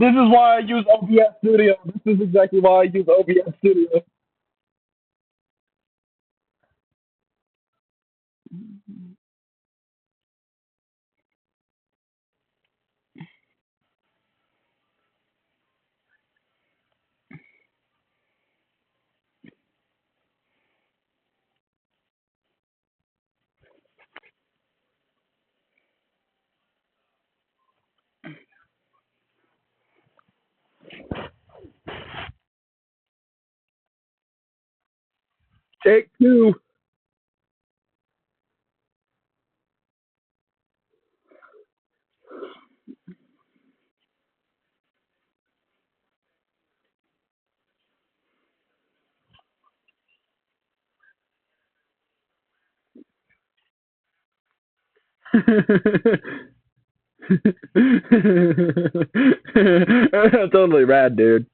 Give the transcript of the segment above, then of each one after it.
This is why I use OBS Studio. This is exactly why I use OBS Studio. Take two. Totally rad, dude.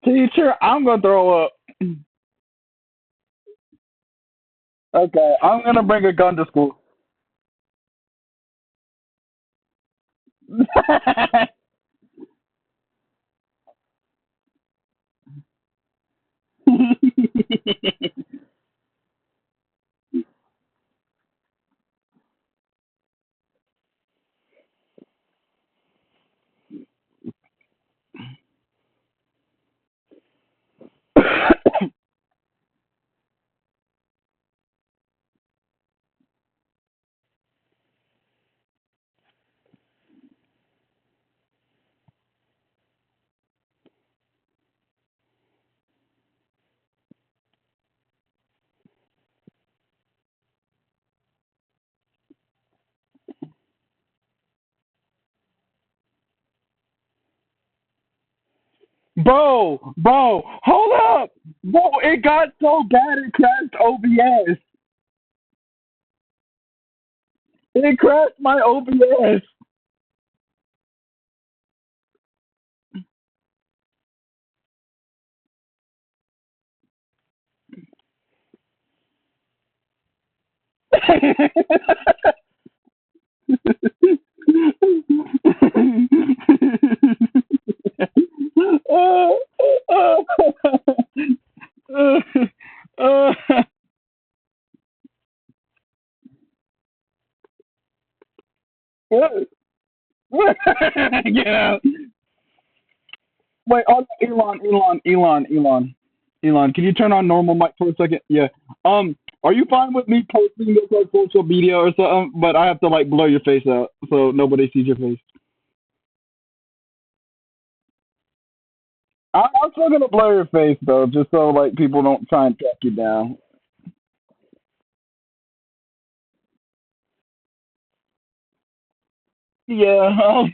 Teacher, I'm gonna throw up. Okay, I'm gonna bring a gun to school. Bro, hold up. Bro, it got so bad it crashed OBS. It crashed my OBS. Yeah. Wait, Elon, can you turn on normal mic for a second? Yeah. Are you fine with me posting this on social media or something? But I have to like blur your face out so nobody sees your face. I'm still gonna blur your face though, just so like people don't try and track you down. Yeah.